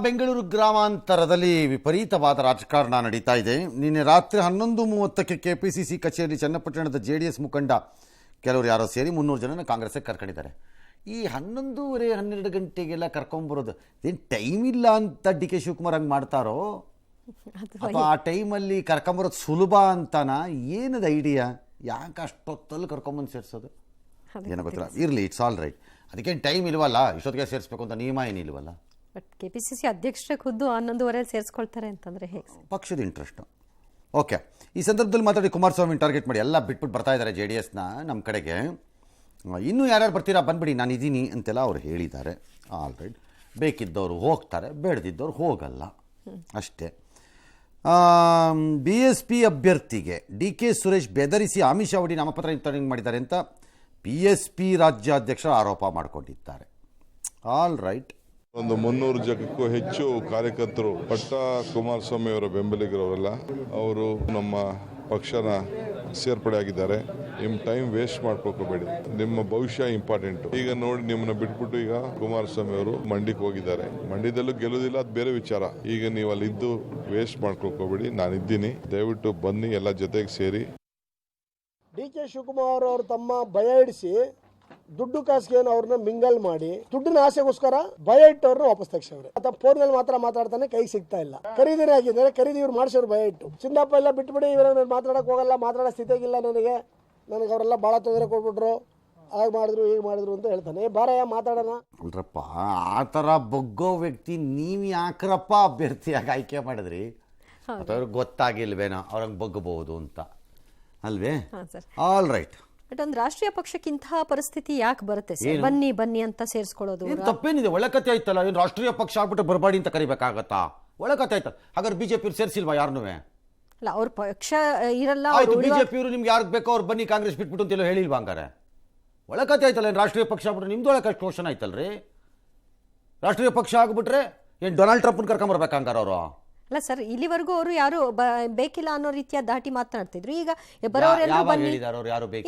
ಬೆಂಗಳೂರು ಗ್ರಾಮಾಂತರದಲ್ಲಿ ವಿಪರೀತವಾದ ರಾಜಕಾರಣ ನಡೀತಾ ಇದೆ. ನಿನ್ನೆ ರಾತ್ರಿ 11:30ಕ್ಕೆ ಕೆಪಿಸಿಸಿ ಕಚೇರಿ ಚನ್ನಪಟ್ಟಣದ JDS ಮುಖಂಡ ಕೆಲವರು ಯಾರೋ ಸೇರಿ 300 ಜನನ ಕಾಂಗ್ರೆಸ್ಗೆ ಕರ್ಕೊಂಡಿದ್ದಾರೆ. ಈ 11:30 ಗಂಟೆಗೆಲ್ಲ ಕರ್ಕೊಂಬರೋದು ಏನು ಟೈಮ್ ಇಲ್ಲ ಅಂತ DK ಶಿವಕುಮಾರ್ ಹಂಗೆ ಮಾಡ್ತಾರೋ ಅಥವಾ ಆ ಟೈಮಲ್ಲಿ ಕರ್ಕೊಂಬರೋದು ಸುಲಭ ಅಂತಾನ? ಏನದು ಐಡಿಯಾ? ಯಾಕೆ ಅಷ್ಟೊತ್ತಲ್ಲಿ ಕರ್ಕೊಂಬಂದು ಸೇರಿಸೋದು ಏನೋ ಗೊತ್ತಿಲ್ಲ. ಇರಲಿ, ಇಟ್ಸ್ ಆಲ್ ರೈಟ್. ಅದಕ್ಕೇನು ಟೈಮ್ ಇಲ್ವಲ್ಲ, ಇಷ್ಟೊತ್ತಿಗೆ ಸೇರಿಸ್ಬೇಕು ಅಂತ ನಿಯಮ ಏನಿಲ್ವಲ್ಲ. ಬಟ್ KPCC ಅಧ್ಯಕ್ಷರೇ ಖುದ್ದು 11:30 ಸೇರಿಸ್ಕೊಳ್ತಾರೆ ಅಂತಂದರೆ ಹೇಗೆ? ಪಕ್ಷದ ಇಂಟ್ರೆಸ್ಟು. ಓಕೆ, ಈ ಸಂದರ್ಭದಲ್ಲಿ ಮಾತಾಡಿ ಕುಮಾರಸ್ವಾಮಿ ಟಾರ್ಗೆಟ್ ಮಾಡಿ ಎಲ್ಲ ಬಿಟ್ಬಿಟ್ಟು ಬರ್ತಾ ಇದ್ದಾರೆ JDSನ ನಮ್ಮ ಕಡೆಗೆ. ಇನ್ನೂ ಯಾರ್ಯಾರು ಬರ್ತೀರಾ ಬಂದ್ಬಿಡಿ, ನಾನು ಇದ್ದೀನಿ ಅಂತೆಲ್ಲ ಅವ್ರು ಹೇಳಿದ್ದಾರೆ. ಆಲ್ ರೈಟ್, ಬೇಕಿದ್ದವರು ಹೋಗ್ತಾರೆ, ಬೇಡದಿದ್ದವ್ರು ಹೋಗಲ್ಲ ಅಷ್ಟೇ. BSP ಅಭ್ಯರ್ಥಿಗೆ DK ಸುರೇಶ್ ಬೆದರಿಸಿ ಆಮಿಷ ಒಡ್ಡಿ ನಾಮಪತ್ರ ಹಿಂಪಡೆಯುವಂತೆ ಮಾಡಿದ್ದಾರೆ ಅಂತ BSP ರಾಜ್ಯಾಧ್ಯಕ್ಷರು ಆರೋಪ ಮಾಡಿಕೊಂಡಿದ್ದಾರೆ. All right. ಒಂದು 300 ಜನಕ್ಕೂ ಹೆಚ್ಚು ಕಾರ್ಯಕರ್ತರು ಪಟ್ಟ ಕುಮಾರಸ್ವಾಮಿ ಅವರ ಬೆಂಬಲಿಗರವರೆಲ್ಲ ಅವರು ನಮ್ಮ ಪಕ್ಷನ ಸೇರ್ಪಡೆ ಆಗಿದ್ದಾರೆ. ನಿಮ್ಮ ಟೈಮ್ ವೇಸ್ಟ್ ಮಾಡ್ಕೋಬೇಡಿ, ನಿಮ್ಮ ಭವಿಷ್ಯ ಇಂಪಾರ್ಟೆಂಟ್. ಈಗ ನೋಡಿ, ನಿಮ್ಮನ್ನ ಬಿಟ್ಬಿಟ್ಟು ಈಗ ಕುಮಾರಸ್ವಾಮಿ ಅವರು ಮಂಡ್ಯಕ್ಕೆ ಹೋಗಿದ್ದಾರೆ. ಮಂಡ್ಯದಲ್ಲೂ ಗೆಲ್ಲೋದಿಲ್ಲ, ಅದು ಬೇರೆ ವಿಚಾರ. ಈಗ ನೀವು ಅಲ್ಲಿ ಇದ್ದು ವೇಸ್ಟ್ ಮಾಡ್ಕೋಬೇಡಿ, ನಾನಿದ್ದೀನಿ, ದಯವಿಟ್ಟು ಬನ್ನಿ, ಎಲ್ಲ ಜೊತೆಗೆ ಸೇರಿ. DK ಶಿವಕುಮಾರ್ ಅವರು ತಮ್ಮ ಭಯ ಇಡಿಸಿ ದುಡ್ಡು ಕಾಸಿಗೆ ಅವ್ರನ್ನ ಮಿಂಗಲ್ ಮಾಡಿ ದುಡ್ಡಿನ ಆಸೆಗೋಸ್ಕರ ಭಯ ಇಟ್ಟವ್ರನ್ನ ವಾಪಸ್ ತೆಗ್ಸವ್ರೆ. ಅಥವಾ ಫೋನ್ನಲ್ಲಿ ಮಾತ್ರ ಮಾತಾಡ್ತಾನೆ, ಕೈಗೆ ಸಿಗ್ತಾ ಇಲ್ಲ. ಖರೀದಿನೇ ಆಗಿದ್ದಾರೆ, ಖರೀದಿ ಇವ್ರು ಮಾಡಿಸೋರು ಭಯ ಇಟ್ಟು. ಚಿನ್ನಪ್ಪ ಎಲ್ಲ ಬಿಟ್ಬಿಡಿ, ಇವ್ರನ್ನ ಮಾತಾಡಕ್ ಹೋಗಲ್ಲ, ಮಾತಾಡೋ ಸ್ಥಿತಿಗಿಲ್ಲ ನನಗೆ ಅವರೆಲ್ಲ ಭಾಳ ತೊಂದರೆ ಕೊಟ್ಬಿಟ್ರು, ಹಾಗೆ ಮಾಡಿದ್ರು ಹೀಗೆ ಮಾಡಿದ್ರು ಅಂತ ಹೇಳ್ತಾನೆ. ಬಾರಯ್ಯ ಮಾತಾಡೋಣ ಅಲ್ರಪ್ಪ, ಆ ಥರ ಬಗ್ಗೋ ವ್ಯಕ್ತಿ ನೀವು ಯಾಕ್ರಪ್ಪ ಅಭ್ಯರ್ಥಿಯಾಗಿ ಆಯ್ಕೆ ಮಾಡಿದ್ರಿ? ಅವ್ರಿಗೆ ಗೊತ್ತಾಗಿಲ್ವೇನೋ ಅವ್ರಂಗೆ ಬಗ್ಗಬಹುದು ಅಂತ ಅಲ್ವೇ? All right. ಬಟ್ ಒಂದು ರಾಷ್ಟ್ರೀಯ ಪಕ್ಷಕ್ಕಿಂತ ಪರಿಸ್ಥಿತಿ ಯಾಕೆ ಬರುತ್ತೆ ಸರ್? ಬನ್ನಿ ಬನ್ನಿ ಅಂತ ಸೇರಿಸ್ಕೊಳ್ಳೋದು ತಪ್ಪೇನಿದೆ? ಒಳ್ಳೆ ಕತೆ ಆಯ್ತಲ್ಲ. ಏನು ರಾಷ್ಟ್ರೀಯ ಪಕ್ಷ ಆಗ್ಬಿಟ್ಟು ಬರಬಾಡಿ ಅಂತ ಕರಿಬೇಕಾಗತ್ತಾ? ಒಳ್ಳೆ ಕತೆ ಆಯ್ತಲ್ಲ. ಹಾಗಾದ್ರೆ BJP ಸೇರಿಸಿಲ್ವಾ ಯಾರನ್ನೂ? ಅಲ್ಲ, ಅವ್ರ ಪಕ್ಷ ಇರಲ್ಲ. BJP ಅವರು ನಿಮ್ಗೆ ಯಾರು ಬೇಕೋ ಅವ್ರು ಬನ್ನಿ ಕಾಂಗ್ರೆಸ್ ಬಿಟ್ಬಿಟ್ಟು ಅಂತೆಲ್ಲ ಹೇಳಿಲ್ವಾ? ಹಂಗಾರೆ ಒಳ್ಳೆ ಕತೆ ಆಯ್ತಲ್ಲ. ಏನು ರಾಷ್ಟ್ರೀಯ ಪಕ್ಷ ಆಗ್ಬಿಟ್ರೆ ನಿಮ್ದು ಒಳ್ಳೆ ಕ್ವಶನ್ ಆಯ್ತಲ್ರಿ. ರಾಷ್ಟ್ರೀಯ ಪಕ್ಷ ಆಗ್ಬಿಟ್ರೆ ಏನು ಡೊನಾಲ್ಡ್ ಟ್ರಂಪ್ ಕರ್ಕೊಂಬರ್ಬೇಕು ಹಂಗಾರ ಅವರು? ಅಲ್ಲ ಸರ್, ಇಲ್ಲಿವರೆಗೂ ಅವರು ಯಾರು ಬೇಕಿಲ್ಲ ಅನ್ನೋ ರೀತಿಯ ದಾಟಿ ಮಾತನಾಡ್ತಿದ್ರು. ಈಗ ಬರೋರೆಲ್ಲ ಬನ್ನಿ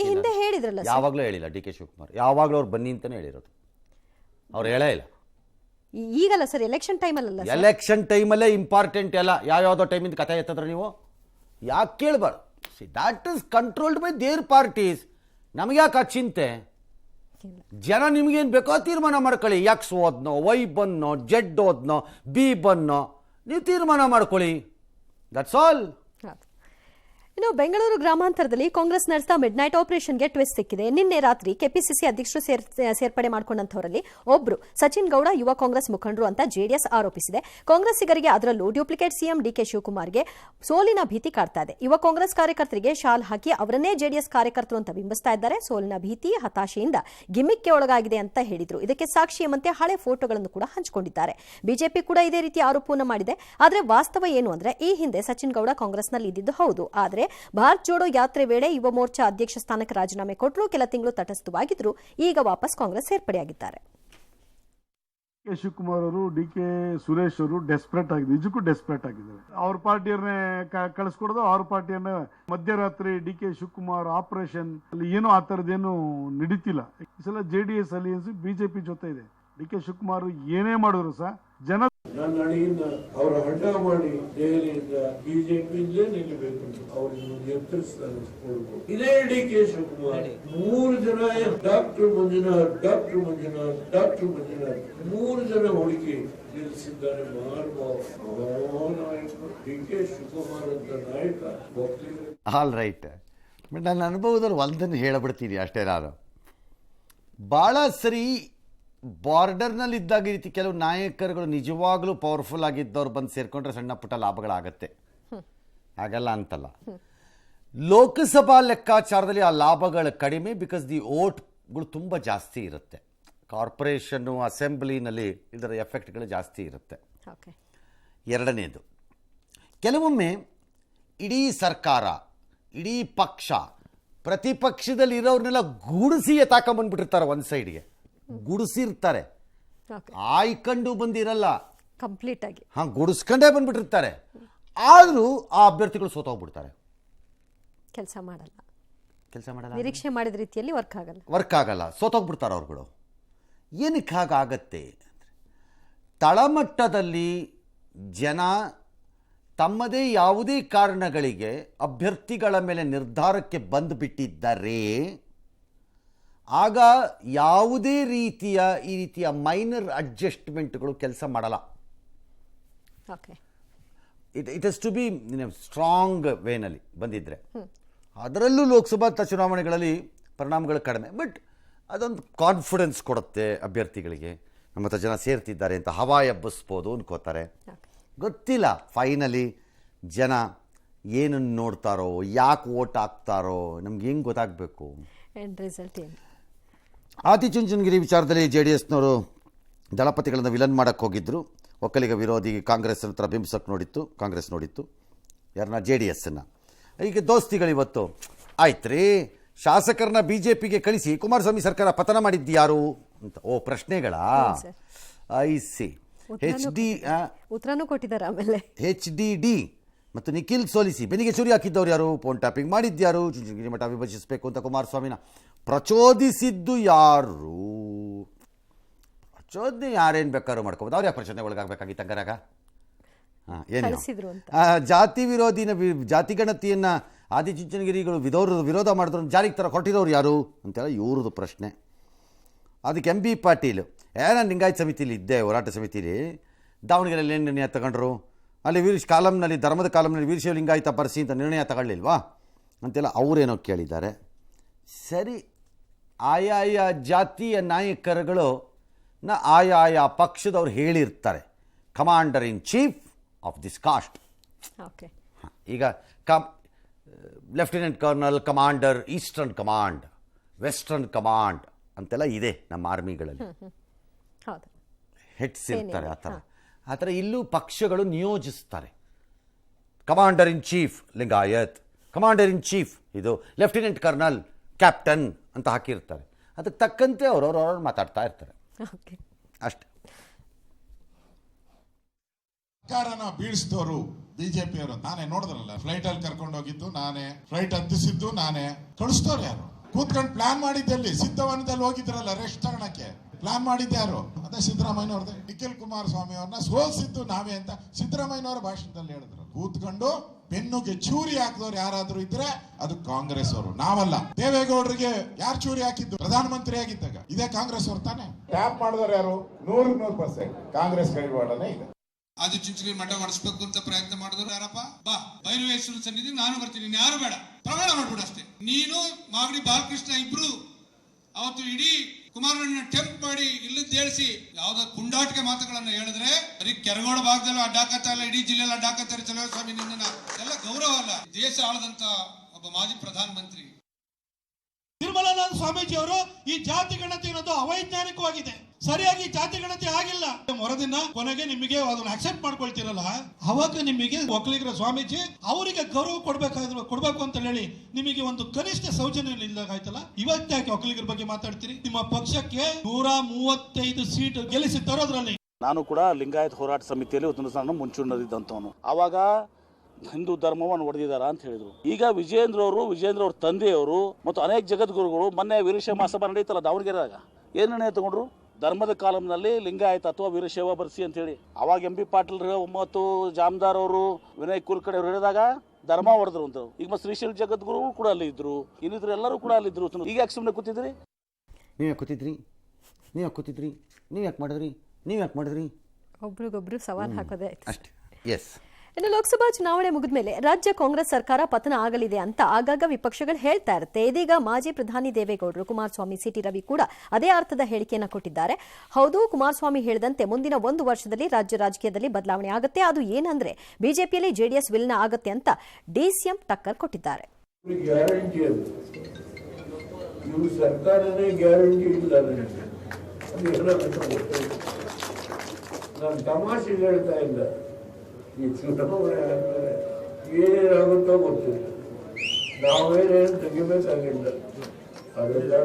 ಹಿಂದೆ ಹೇಳಿದ್ರಲ್ಲ. ಯಾವಾಗಲೂ ಹೇಳಿಲ್ಲ DK ಶಿವಕುಮಾರ್, ಯಾವಾಗಲೂ ಅವ್ರು ಬನ್ನಿ ಅಂತಾನೆ ಹೇಳಿರೋದು. ಅವ್ರು ಹೇಳೇ ಇಲ್ಲ. ಈಗಲ್ಲ ಸರ್, ಎಲೆಕ್ಷನ್ ಟೈಮಲ್ಲ. ಎಲೆಕ್ಷನ್ ಟೈಮಲ್ಲೇ ಇಂಪಾರ್ಟೆಂಟ್ ಎಲ್ಲ. ಯಾವ್ಯಾವುದೋ ಟೈಮಿಂದ ಕಥೆ ಎತ್ತದ್ರೆ ನೀವು ಯಾಕೆ ಕೇಳಬಾರ್ದು? C, that is controlled by there parties. ನಮಗೆ ಯಾಕೆ ಆ ಚಿಂತೆ? ಜನ ನಿಮ್ಗೇನು ಬೇಕೋ ತೀರ್ಮಾನ ಮಾಡ್ಕೊಳ್ಳಿ. X ಓದ್ನೋ, Y ಬನ್ನೋ, Z ಓದ್ನೋ, B ಬನ್ನೋ, ನೀವು ತೀರ್ಮಾನ ಮಾಡ್ಕೊಳ್ಳಿ. That's all. ಇನ್ನು ಬೆಂಗಳೂರು ಗ್ರಾಮಾಂತರದಲ್ಲಿ ಕಾಂಗ್ರೆಸ್ ನಡೆಸಿದ ಮಿಡ್ ನೈಟ್ ಆಪರೇಷನ್ಗೆ ಟ್ವಿಸ್ಟ್ ಸಿಕ್ಕಿದೆ. ನಿನ್ನೆ ರಾತ್ರಿ KPCC ಅಧ್ಯಕ್ಷರು ಸೇರ್ಪಡೆ ಮಾಡಿಕೊಂಡಂತವರಲ್ಲಿ ಒಬ್ರು ಸಚಿನ್ ಗೌಡ ಯುವ ಕಾಂಗ್ರೆಸ್ ಮುಖಂಡರು ಅಂತ JDS ಆರೋಪಿಸಿದೆ. ಕಾಂಗ್ರೆಸ್ಸಿಗರಿಗೆ, ಅದರಲ್ಲೂ ಡ್ಯೂಪ್ಲಿಕೇಟ್ CM DK ಶಿವಕುಮಾರ್ಗೆ ಸೋಲಿನ ಭೀತಿ ಕಾಡ್ತಾ ಇದೆ. ಯುವ ಕಾಂಗ್ರೆಸ್ ಕಾರ್ಯಕರ್ತರಿಗೆ ಶಾಲ್ ಹಾಕಿ ಅವರನ್ನೇ JDS ಕಾರ್ಯಕರ್ತರು ಅಂತ ಬಿಂಬಿಸ್ತಾ ಇದ್ದಾರೆ. ಸೋಲಿನ ಭೀತಿ, ಹತಾಶೆಯಿಂದ ಗಿಮಿಕ್ಗೆ ಒಳಗಾಗಿದೆ ಅಂತ ಹೇಳಿದ್ರು. ಇದಕ್ಕೆ ಸಾಕ್ಷಿ ಎಂಬಂತೆ ಹಳೆ ಫೋಟೋಗಳನ್ನು ಕೂಡ ಹಂಚಿಕೊಂಡಿದ್ದಾರೆ. ಬಿಜೆಪಿ ಕೂಡ ಇದೇ ರೀತಿ ಆರೋಪವನ್ನು ಮಾಡಿದೆ. ಆದರೆ ವಾಸ್ತವ ಏನು ಅಂದ್ರೆ, ಈ ಹಿಂದೆ ಸಚಿನ್ ಗೌಡ ಕಾಂಗ್ರೆಸ್ನಲ್ಲಿ ಇದ್ದಿದ್ದು ಹೌದು. ಆದರೆ ಭಾರತ್ ಜೋಡೋ ಯಾತ್ರೆ ವೇಳೆ ಯುವ ಮೋರ್ಚಾ ಅಧ್ಯಕ್ಷ ಸ್ಥಾನಕ್ಕೆ ರಾಜೀನಾಮೆ ಕೊಟ್ಟರು. ಕೆಲ ತಿಂಗಳು ತಟಸ್ಥವಾಗಿದ್ರು. ಈಗ ವಾಪಸ್ ಕಾಂಗ್ರೆಸ್ ಸೇರ್ಪಡೆಯಾಗಿದ್ದಾರೆ. ಶಿವಕುಮಾರ್ ಅವರು, DK ಸುರೇಶ್ ಅವರು ಡೆಸ್ಪರೇಟ್ ಆಗಿದೆ, ನಿಜಕ್ಕೂ ಡೆಸ್ಪರೇಟ್ ಆಗಿದ್ದಾರೆ. ಅವ್ರ ಪಾರ್ಟಿಯನ್ನೇ ಕಳಿಸ್ಕೊಡೋದು, ಅವ್ರ ಪಾರ್ಟಿಯನ್ನ ಮಧ್ಯರಾತ್ರಿ DK ಶಿವಕುಮಾರ್ ಆಪರೇಷನ್ ಅಲ್ಲಿ ಏನೋ ಆ ಥರದ್ದೇನು ನಡೀತಿಲ್ಲ. ಈ ಸಲ JDS ಅಲಿಯನ್ಸ್ BJP ಜೊತೆ ಇದೆ. DK ಶಿವಕುಮಾರ್ ಏನೇ ಮಾಡಿದ್ರು ಸಹ ಜನ ನನ್ನ ಅಡಿಯಿಂದ ಅವರ ಹಠ ಮಾಡಿ ದೆಹಲಿಯಿಂದ BJPಯಿಂದಲೇ ನಿಲ್ಲಬೇಕು, ಅವರನ್ನು ಎತ್ತರಿಸಬೇಕು. ಇದೇ DK ಶಿವಕುಮಾರ್ 3 ಜನ ಡಾಕ್ಟರ್ ಮಂಜುನಾಥ್ 3 ಜನ ಹುಡುಕಿ ನಿಲ್ಲಿಸಿದ್ದಾರೆ. DK ಶಿವಕುಮಾರ್ ಅಂತ ನಾಯಕ ಒಪ್ಪಿಗೆ. All right. ಬಟ್ ನನ್ನ ಅನುಭವದಲ್ಲಿ ಒಂದನ್ನು ಹೇಳಬಿಡ್ತೀನಿ ಅಷ್ಟೇ. ನಾನು ಭಾಳ ಸರಿ ಬಾರ್ಡರ್ನಲ್ಲಿ ಇದ್ದಾಗ ಈ ರೀತಿ ಕೆಲವು ನಾಯಕರುಗಳು ನಿಜವಾಗ್ಲೂ ಪವರ್ಫುಲ್ ಆಗಿದ್ದವ್ರು ಬಂದು ಸೇರ್ಕೊಂಡ್ರೆ ಸಣ್ಣ ಪುಟ್ಟ ಲಾಭಗಳಾಗತ್ತೆ, ಆಗಲ್ಲ ಅಂತಲ್ಲ. ಲೋಕಸಭಾ ಲೆಕ್ಕಾಚಾರದಲ್ಲಿ ಆ ಲಾಭಗಳು ಕಡಿಮೆ, ಬಿಕಾಸ್ ದಿ ಓಟ್ಗಳು ತುಂಬ ಜಾಸ್ತಿ ಇರುತ್ತೆ. ಕಾರ್ಪೊರೇಷನ್ನು, ಅಸೆಂಬ್ಲಿನಲ್ಲಿ ಇದರ ಎಫೆಕ್ಟ್ಗಳು ಜಾಸ್ತಿ ಇರುತ್ತೆ. ಎರಡನೇದು, ಕೆಲವೊಮ್ಮೆ ಇಡೀ ಸರ್ಕಾರ, ಇಡೀ ಪಕ್ಷ, ಪ್ರತಿಪಕ್ಷದಲ್ಲಿ ಇರೋರ್ನೆಲ್ಲ ಗುಡಿಸಿ ಎತ್ತಾಕೊಂಡ್ಬಂದ್ಬಿಟ್ಟಿರ್ತಾರೆ ಒಂದು ಸೈಡ್ಗೆ. ಗುಡಿಸಿರ್ತಾರೆ, ಆಯ್ಕೊಂಡು ಬಂದಿರಲ್ಲ, ಕಂಪ್ಲೀಟ್ ಆಗಿ ಗುಡಿಸ್ಕೊಂಡೇ ಬಂದ್ಬಿಟ್ಟಿರ್ತಾರೆ. ಆದರೂ ಆ ಅಭ್ಯರ್ಥಿಗಳು ಸೋತೋಗ್ಬಿಡ್ತಾರೆ, ಕೆಲಸ ಮಾಡಲ್ಲ, ನಿರೀಕ್ಷೆ ಮಾಡಿದ ರೀತಿಯಲ್ಲಿ ವರ್ಕ್ ಆಗಲ್ಲ, ಸೋತೋಗ್ಬಿಡ್ತಾರೆ ಅವ್ರುಗಳು. ಏನಕ್ಕೆ ಹಾಗಾಗತ್ತೆ? ತಳಮಟ್ಟದಲ್ಲಿ ಜನ ತಮ್ಮದೇ ಯಾವುದೇ ಕಾರಣಗಳಿಗೆ ಅಭ್ಯರ್ಥಿಗಳ ಮೇಲೆ ನಿರ್ಧಾರಕ್ಕೆ ಬಂದುಬಿಟ್ಟಿದ್ದರೆ ಆಗ ಯಾವುದೇ ಈ ರೀತಿಯ ಮೈನರ್ ಅಡ್ಜಸ್ಟ್ಮೆಂಟ್ಗಳು ಕೆಲಸ ಮಾಡಲ್ಲ. Okay, it has to be strong ವೇನಲ್ಲಿ ಬಂದಿದ್ದರೆ. ಅದರಲ್ಲೂ ಲೋಕಸಭಾ ಚುನಾವಣೆಗಳಲ್ಲಿ ಪರಿಣಾಮಗಳು ಕಡಿಮೆ, ಬಟ್ ಅದೊಂದು ಕಾನ್ಫಿಡೆನ್ಸ್ ಕೊಡುತ್ತೆ ಅಭ್ಯರ್ಥಿಗಳಿಗೆ. ನಮ್ಮ ಜನ ಸೇರ್ತಿದ್ದಾರೆ ಅಂತ ಹವಾ ಎಬ್ಬಿಸ್ಬೋದು ಅನ್ಕೋತಾರೆ. ಗೊತ್ತಿಲ್ಲ ಫೈನಲಿ ಜನ ಏನನ್ನು ನೋಡ್ತಾರೋ, ಯಾಕೆ ವೋಟ್ ಹಾಕ್ತಾರೋ, ನಮ್ಗೆ ಹೆಂಗೆ ಗೊತ್ತಾಗಬೇಕು. ರಿಸಲ್ಟ್ ಏನು? ಆದಿಚುಂಚನಗಿರಿ ವಿಚಾರದಲ್ಲಿ JDSನವರು ದಳಪತಿಗಳನ್ನು ವಿಲನ್ ಮಾಡೋಕ್ಕೆ ಹೋಗಿದ್ದರು. ಒಕ್ಕಲಿಗ ವಿರೋಧಿ ಕಾಂಗ್ರೆಸ್ ಹತ್ರ ಬಿಂಬಿಸಕ್ಕೆ ಕಾಂಗ್ರೆಸ್ ನೋಡಿತ್ತು ಯಾರನ್ನ, JDSನ್ನು. ಈಗ ದೋಸ್ತಿಗಳು ಇವತ್ತು ಆಯ್ತು ರೀ, ಶಾಸಕರನ್ನ BJPಗೆ ಕಳಿಸಿ ಕುಮಾರಸ್ವಾಮಿ ಸರ್ಕಾರ ಪತನ ಮಾಡಿದ್ದು ಯಾರು ಅಂತ. ಓ, ಪ್ರಶ್ನೆಗಳಾ? I C. ಉತ್ತರನೂ ಕೊಟ್ಟಿದ್ದಾರೆ. ಆಮೇಲೆ HDD ಮತ್ತು ನಿಖಿಲ್ ಸೋಲಿಸಿ ಬೆನ್ನಿಗೆ ಚೂರಿ ಹಾಕಿದ್ದವ್ರು ಯಾರು, ಫೋನ್ ಟ್ಯಾಪಿಂಗ್ ಮಾಡಿದ್ಯಾರು, ಚುಂಚನಗಿರಿ ಮಠ ವಿಭಜಿಸಬೇಕು ಅಂತ ಕುಮಾರಸ್ವಾಮಿನ ಪ್ರಚೋದಿಸಿದ್ದು ಯಾರು? ಪ್ರಚೋದನೆ ಯಾರೇನು ಬೇಕಾದ್ರೂ ಮಾಡ್ಕೋಬೋದು, ಅವ್ರು ಯಾಕೆ ಪ್ರಚೋದನೆ ಒಳಗಾಗಬೇಕಾಗಿತ್ತು ಹಂಗಾರಾಗ? ಏನು ಜಾತಿ ವಿರೋಧಿನ ಜಾತಿ ಗಣತಿಯನ್ನು ಆದಿಚುಂಚನಗಿರಿಗಳು ವಿರೋಧ ಮಾಡಿದ್ರು, ಜಾರಿಗೆ ತರ ಹೊರಟಿರೋರು ಯಾರು ಅಂತೆಲ್ಲ ಇವ್ರದ್ದು ಪ್ರಶ್ನೆ. ಅದಕ್ಕೆ MB ಪಾಟೀಲ್ ನಾನು ಲಿಂಗಾಯತ ಸಮಿತಿಲಿ ಇದ್ದೆ, ಹೋರಾಟ ಸಮಿತಿಲಿ, ದಾವಣಗೆರೆಯಲ್ಲಿ ಏನು ನಿರ್ಣಯ ತಗೊಂಡ್ರು, ಅಲ್ಲಿ ಕಾಲಮ್ನಲ್ಲಿ ಧರ್ಮದ ಕಾಲಮ್ನಲ್ಲಿ ವೀರಶೈವ ಲಿಂಗಾಯತ ಬರ್ಸಿ ಅಂತ ನಿರ್ಣಯ ತಗೊಳ್ಳಿಲ್ವಾ ಅಂತೆಲ್ಲ ಅವರೇನೋ ಕೇಳಿದ್ದಾರೆ. ಸರಿ, ಆಯಾಯ ಜಾತಿಯ ನಾಯಕರುಗಳು ಆಯಾಯ ಪಕ್ಷದವ್ರು ಹೇಳಿರ್ತಾರೆ, commander in chief of this caste. Okay, ಈಗ lieutenant colonel, commander, eastern command, western command ಅಂತೆಲ್ಲ ಇದೆ ನಮ್ಮ ಆರ್ಮಿಗಳಲ್ಲಿ, ಹೆಡ್ಸ್ ಇರ್ತಾರೆ. ಆ ಥರ ಇಲ್ಲೂ ಪಕ್ಷಗಳು ನಿಯೋಜಿಸ್ತಾರೆ. Commander in chief Lingayat, commander in chief ಇದು ಲೆಫ್ಟಿನೆಂಟ್ ಕರ್ನಲ್, ಕ್ಯಾಪ್ಟನ್ ಅಂತ ಹಾಕಿರ್ತಾರೆ. ಅದಕ್ಕೆ ತಕ್ಕಂತೆ ಅವ್ರವ್ರು ಮಾತಾಡ್ತಾ ಇರ್ತಾರೆ ಅಷ್ಟೇ. ಸರ್ಕಾರನ ಬೀಳಿಸಿದವರು ಬಿಜೆಪಿಯವರು. ನಾನೇ ನೋಡಿದ್ರಲ್ಲ, ಫ್ಲೈಟ್ ಅಲ್ಲಿ ಕರ್ಕೊಂಡು ಹೋಗಿದ್ದು ನಾನೇ, ಫ್ಲೈಟ್ ಹತ್ತಿಸಿದ್ದು ನಾನೇ, ಕಳಿಸ್ತವ್ರು ಯಾರು? ಕೂತ್ಕೊಂಡು ಪ್ಲಾನ್ ಮಾಡಿದ್ದಲ್ಲಿ ಸಿದ್ಧವನದಲ್ಲಿ ಹೋಗಿದ್ರಲ್ಲ ರೆಸ್ಟ್ ತಗೊಳಕ್ಕೆ, ಪ್ಲಾನ್ ಮಾಡಿದ್ದೆ ಯಾರು? ಅದೇ ಸಿದ್ದರಾಮಯ್ಯನವ್ರದೇ. ನಿಖಿಲ್ ಕುಮಾರಸ್ವಾಮಿ ಅವ್ರನ್ನ ಸೋಲ್ಸಿದ್ದು ನಾವೇ ಅಂತ ಸಿದ್ದರಾಮಯ್ಯನವರ ಭಾಷಣದಲ್ಲಿ ಹೇಳಿದ್ರು. ಕೂತ್ಕೊಂಡು ಬೆನ್ನುಗೆ ಚೂರಿ ಹಾಕಿದವ್ರು ಯಾರಾದ್ರೂ ಇದ್ರೆ ಅದು ಕಾಂಗ್ರೆಸ್ ಅವರು, ನಾವಲ್ಲ. ದೇವೇಗೌಡರಿಗೆ ಯಾರು ಚೂರಿ ಹಾಕಿದ್ದು? ಪ್ರಧಾನಮಂತ್ರಿ ಆಗಿದ್ದಾಗ. ಇದೇ ಕಾಂಗ್ರೆಸ್ ಅವ್ರು ತಾನೆ. ಟ್ಯಾಪ್ ಮಾಡಿದವ್ರು ಯಾರು? 100% ಕಾಂಗ್ರೆಸ್ ಕೈವಾಡನೆ ಇದೆ. ಆದಿಚುಂಚನಗಿರಿ ಮಠ ಮಾಡಿಸ್ಬೇಕು ಅಂತ ಪ್ರಯತ್ನ ಮಾಡಿದ್ರು ಯಾರಪ್ಪ? ಬಾ, ಭೈರವೇಶ್ವರ ಸನ್ನಿಧಿ ನಾನು ಬರ್ತೀನಿ, ಯಾರು ಬೇಡ, ಪ್ರಮಾಣ ಮಾಡ್ಬಿಡು ಅಷ್ಟೇ. ನೀನು ಮಾಗಡಿ ಬಾಲಕೃಷ್ಣ ಇಬ್ರು ಅವತ್ತು ಇಡೀ ಕುಮಾರಣ್ಣ ಟೆಂಪ್ ಮಾಡಿ ಇಲ್ಲದ ಹೇಳಿಸಿ ಯಾವ್ದೋ ಪುಂಡಾಟಿಕೆ ಮಾತುಗಳನ್ನ ಹೇಳಿದ್ರೆ ಬರೀ ಕೆರಗೋಡ ಭಾಗದಲ್ಲೂ ಅಡ್ಡಾಕತ್ತ ಇಲ್ಲ, ಇಡೀ ಜಿಲ್ಲೆಯಲ್ಲಿ ಅಡ್ಡಾಕತ್ತಾರೆ. ಚಲಸ್ವಾಮಿ ನಿನ್ನ ಎಲ್ಲ ಗೌರವ ಅಲ್ಲ. ದೇಶ ಆಳದಂತ ಒಬ್ಬ ಮಾಜಿ ಪ್ರಧಾನ ಮಂತ್ರಿ ನಿರ್ಮಲಾನಂದ ಸ್ವಾಮೀಜಿ ಅವರು ಈ ಜಾತಿ ಗಣತಿ ಅನ್ನೋದು ಅವೈಜ್ಞಾನಿಕವಾಗಿದೆ, ಸರಿಯಾಗಿ ಜಾತಿ ಗಣತಿ ಆಗಿಲ್ಲ. ಹೊರದಿನ ಕೊನೆಗೆ ನಿಮಗೆ ಅದನ್ನ ಅಕ್ಸೆಪ್ಟ್ ಮಾಡ್ಕೊಳ್ತೀರಲ್ಲ, ಅವಾಗ ನಿಮಗೆ ಒಕ್ಕಲಿಗರ ಸ್ವಾಮೀಜಿ ಅವರಿಗೆ ಗೌರವ ಕೊಡ್ಬೇಕು ಅಂತ ಹೇಳಿ ನಿಮಗೆ ಒಂದು ಕನಿಷ್ಠ ಸೌಜನ್ಯ ಇಲ್ಲದಾಗಾಯ್ತಲ್ಲ. ಇವತ್ತು ಯಾಕೆ ಒಕ್ಕಲಿಗರ ಬಗ್ಗೆ ಮಾತಾಡ್ತೀರಿ? ನಿಮ್ಮ ಪಕ್ಷಕ್ಕೆ 135 ಸೀಟ್ ಗೆಲ್ಲಿಸಿ ತರೋದ್ರಲ್ಲಿ. ನಾನು ಕೂಡ ಲಿಂಗಾಯತ್ ಹೋರಾಟ ಸಮಿತಿಯಲ್ಲಿ ಒಂದು ಮುಂಚೂಣಿದಂತವನು. ಅವಾಗ ಹಿಂದೂ ಧರ್ಮವನ್ನು ಹೊಡೆದಿದ್ದಾರ ಅಂತ ಹೇಳಿದ್ರು. ಈಗ ವಿಜೇಂದ್ರ ಅವ್ರ ತಂದೆಯವರು ಮತ್ತು ಅನೇಕ ಜಗದ್ಗುರುಗಳು ಮೊನ್ನೆ ವೀರಶೈವ ಮಹಾಸಭಾ ನಡೀತಲ್ಲ ದಾವಣಗೆರೆದಾಗ, ಏನ್ ನಿರ್ಣಯ ತಗೊಂಡ್ರು? ಧರ್ಮದ ಕಾಲಂನಲ್ಲಿ ಲಿಂಗಾಯತ ಅಥವಾ ವೀರಶೈವ ಬರ್ಸಿ ಅಂತ ಹೇಳಿ. ಅವಾಗ MB ಪಾಟೀಲ್ ಮತ್ತು ಜಾಮದಾರ್ ಅವರು, ವಿನಯ್ ಕುಲಕರ್ಣಿ ಅವರು ಹೇಳಿದಾಗ ಧರ್ಮ ಹೊಡೆದ್ರು ಅಂತ. ಈಗ ಮತ್ತೆ ಶ್ರೀಶೈಲ ಜಗದ್ಗುರುಗಳು ಕೂಡ ಅಲ್ಲಿ ಇದ್ರು, ಇನ್ನಿದ್ರು ಎಲ್ಲರೂ ಕೂಡ ಅಲ್ಲಿ ಇದ್ರು. ಈಗ ಯಾಕೆ ಸುಮ್ಮನೆ ಕೂತಿದ್ರಿ? ನೀವು ಯಾಕೆ ಮಾಡಿದ್ರಿ? ಒಬ್ರಿಗೊಬ್ರು ಸವಾಲ್ ಹಾಕೋದೇ ಅಷ್ಟೇ. ಎಸ್. ಇನ್ನು ಲೋಕಸಭಾ ಚುನಾವಣೆ ಮುಗಿದ ಮೇಲೆ ರಾಜ್ಯ ಕಾಂಗ್ರೆಸ್ ಸರ್ಕಾರ ಪತನ ಆಗಲಿದೆ ಅಂತ ಆಗಾಗ ವಿಪಕ್ಷಗಳು ಹೇಳ್ತಾ ಇರುತ್ತೆ. ಇದೀಗ ಮಾಜಿ ಪ್ರಧಾನಿ ದೇವೇಗೌಡರು, ಕುಮಾರಸ್ವಾಮಿ, ಸಿಟಿ ರವಿ ಕೂಡ ಅದೇ ಅರ್ಥದ ಹೇಳಿಕೆಯನ್ನು ಕೊಟ್ಟಿದ್ದಾರೆ. ಹೌದು, ಕುಮಾರಸ್ವಾಮಿ ಹೇಳಿದಂತೆ ಮುಂದಿನ 1 ವರ್ಷದಲ್ಲಿ ರಾಜ್ಯ ರಾಜಕೀಯದಲ್ಲಿ ಬದಲಾವಣೆ ಆಗುತ್ತೆ. ಅದು ಏನಂದ್ರೆ BJPಯಲ್ಲಿ JDS ವಿಲೀನ ಆಗುತ್ತೆ ಅಂತ DCM ಟಕ್ಕರ್ ಕೊಟ್ಟಿದ್ದಾರೆ. ಗ್ಯಾರಂಟಿ ಅದು, ಇವು ಸರ್ಕಾರನೇ ಗ್ಯಾರಂಟಿ ಇಲ್ಲ. ನಾನು ತಮಾಷೆ ಹೇಳ್ತಾ ಇಲ್ಲ. ಈ ಚುನಾವಣೆ ಆದ್ಮೇಲೆ ಏನೇನಾಗುತ್ತೋ ಗೊತ್ತಿಲ್ಲ, ನಾವೇನೇನು ತೆಗಿಬೇಕಾಗಿಲ್ಲ. ಅದೆಲ್ಲೇ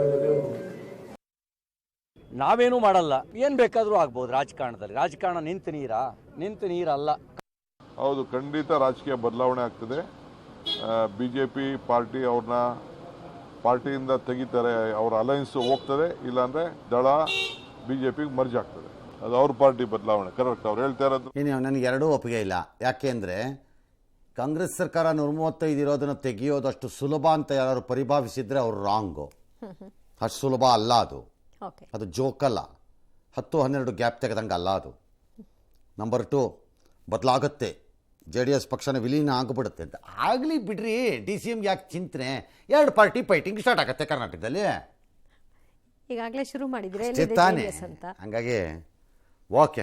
ನಾವೇನು ಮಾಡಲ್ಲ, ಏನ್ ಬೇಕಾದ್ರೂ ಆಗ್ಬೋದು ರಾಜಕಾರಣದಲ್ಲಿ. ರಾಜಕಾರಣ ನಿಂತ ನೀರಲ್ಲ. ಹೌದು, ಖಂಡಿತ ರಾಜಕೀಯ ಬದಲಾವಣೆ ಆಗ್ತದೆ. BJP ಪಾರ್ಟಿ ಅವ್ರನ್ನ ಪಾರ್ಟಿಯಿಂದ ತೆಗಿತಾರೆ, ಅವ್ರ ಅಲಯನ್ಸ್ ಹೋಗ್ತದೆ, ಇಲ್ಲಾಂದ್ರೆ ದಳ BJPಗೆ ಮರ್ಜ್ ಆಗ್ತದೆ. ಅದು ಅವ್ರ ಪಾರ್ಟಿ ಬದಲಾವಣೆ. ಕರೆಕ್ಟ್, ಅವ್ರು ಹೇಳ್ತಾ ಇರೋದು. ಏನು ನನಗೆ ಎರಡೂ ಒಪ್ಪಿಗೆ ಇಲ್ಲ. ಯಾಕೆಂದರೆ ಕಾಂಗ್ರೆಸ್ ಸರ್ಕಾರ 135 ಇರೋದನ್ನು ತೆಗೆಯೋದಷ್ಟು ಸುಲಭ ಅಂತ ಯಾರು ಪರಿಭಾವಿಸಿದರೆ ಅವರು ರಾಂಗು. ಅಷ್ಟು ಸುಲಭ ಅಲ್ಲ ಅದು. ಅದು ಜೋಕಲ್ಲ. 10-12 ಗ್ಯಾಪ್ ತೆಗೆದಂಗೆ ಅಲ್ಲ ಅದು. ನಂಬರ್ 2, ಬದಲಾಗುತ್ತೆ, JDS ಪಕ್ಷನ ವಿಲೀನ ಆಗಿಬಿಡುತ್ತೆ ಅಂತ. ಆಗಲಿ ಬಿಡ್ರಿ, DCM ಯಾಕೆ ಚಿಂತನೆ? 2 ಪಾರ್ಟಿ ಫೈಟಿಂಗ್ ಸ್ಟಾರ್ಟ್ ಆಗುತ್ತೆ ಕರ್ನಾಟಕದಲ್ಲಿ. ಈಗಾಗಲೇ ಶುರು ಮಾಡಿದ್ರೆ ಅಂತ. ಹಾಗಾಗಿ ಓಕೆ.